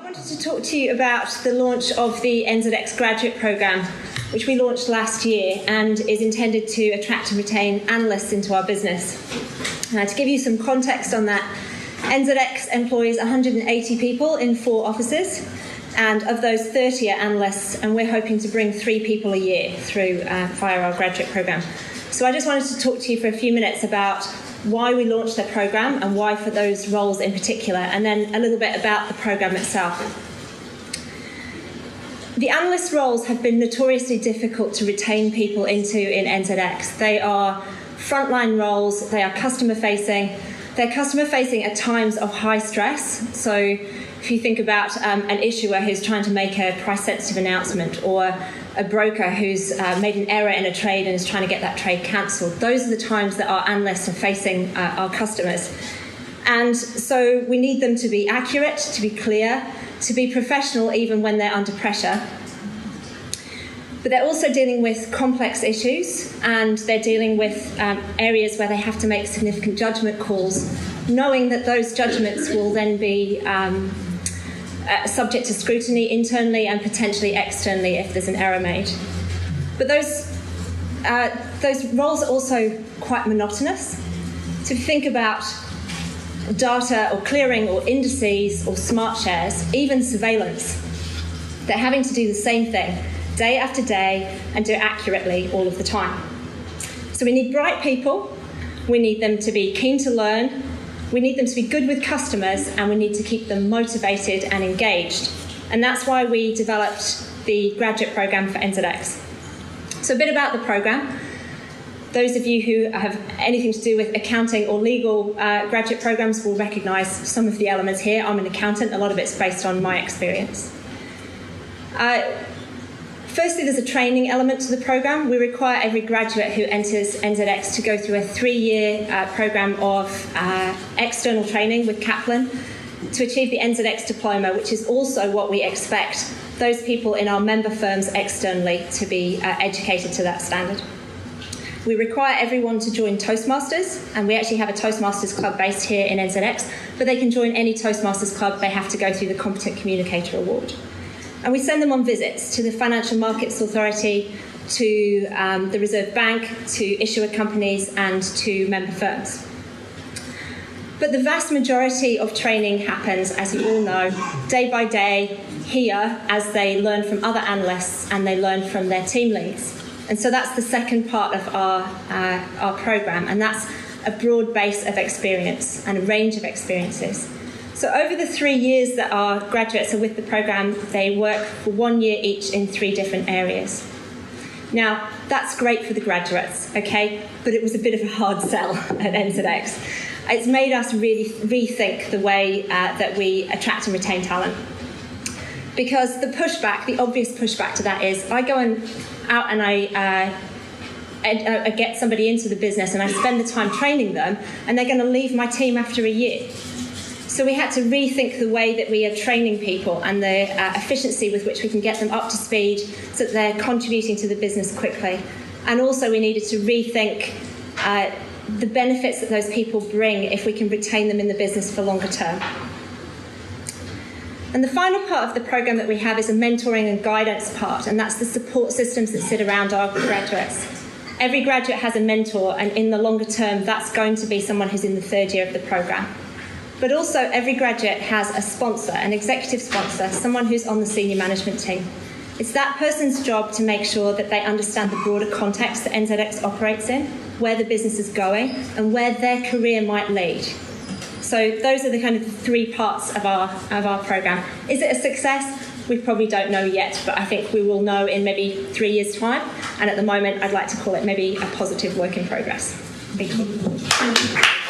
I wanted to talk to you about the launch of the NZX graduate programme, which we launched last year and is intended to attract and retain analysts into our business. To give you some context on that, NZX employs 180 people in 4 offices, and of those 30 are analysts, and we're hoping to bring 3 people a year through via our graduate programme. So I just wanted to talk to you for a few minutes about why we launched the programme and why for those roles in particular, and then a little bit about the programme itself. The analyst roles have been notoriously difficult to retain people into in NZX. They are frontline roles, they are customer-facing. They're customer-facing at times of high stress. So if you think about an issuer who's trying to make a price-sensitive announcement, or a broker who's made an error in a trade and is trying to get that trade cancelled, those are the times that our analysts are facing our customers. And so we need them to be accurate, to be clear, to be professional even when they're under pressure. But they're also dealing with complex issues, and they're dealing with areas where they have to make significant judgment calls, knowing that those judgments will then be subject to scrutiny internally and potentially externally if there's an error made. But those roles are also quite monotonous. So if you think about data or clearing or indices or smart shares, even surveillance, they're having to do the same thing day after day and do it accurately all of the time. So we need bright people, we need them to be keen to learn, we need them to be good with customers, and we need to keep them motivated and engaged. And that's why we developed the graduate programme for NZX. So a bit about the programme. Those of you who have anything to do with accounting or legal graduate programmes will recognise some of the elements here. I'm an accountant, a lot of it's based on my experience. Firstly, there's a training element to the programme. We require every graduate who enters NZX to go through a 3-year programme of external training with Kaplan to achieve the NZX diploma, which is also what we expect those people in our member firms externally to be educated to that standard. We require everyone to join Toastmasters, and we actually have a Toastmasters club based here in NZX, but they can join any Toastmasters club. They have to go through the Competent Communicator Award. And we send them on visits to the Financial Markets Authority, to the Reserve Bank, to issuer companies, and to member firms. But the vast majority of training happens, as you all know, day by day here as they learn from other analysts and they learn from their team leads. And so that's the second part of our programme, and that's a broad base of experience and a range of experiences. So over the 3 years that our graduates are with the programme, they work for 1 year each in 3 different areas. Now, that's great for the graduates, okay, but it was a bit of a hard sell at NZX. It's made us really rethink the way that we attract and retain talent. Because the pushback, the obvious pushback to that is, I go out and I get somebody into the business and I spend the time training them, and they're going to leave my team after a year. So we had to rethink the way that we are training people and the efficiency with which we can get them up to speed so that they're contributing to the business quickly. And also we needed to rethink the benefits that those people bring if we can retain them in the business for longer term. And the final part of the programme that we have is a mentoring and guidance part, and that's the support systems that sit around our graduates. Every graduate has a mentor, and in the longer term, that's going to be someone who's in the 3rd year of the programme. But also every graduate has a sponsor, an executive sponsor, someone who's on the senior management team. It's that person's job to make sure that they understand the broader context that NZX operates in, where the business is going, and where their career might lead. So those are the kind of 3 parts of our programme. Is it a success? We probably don't know yet, but I think we will know in maybe 3 years' time. And at the moment, I'd like to call it maybe a positive work in progress. Thank you.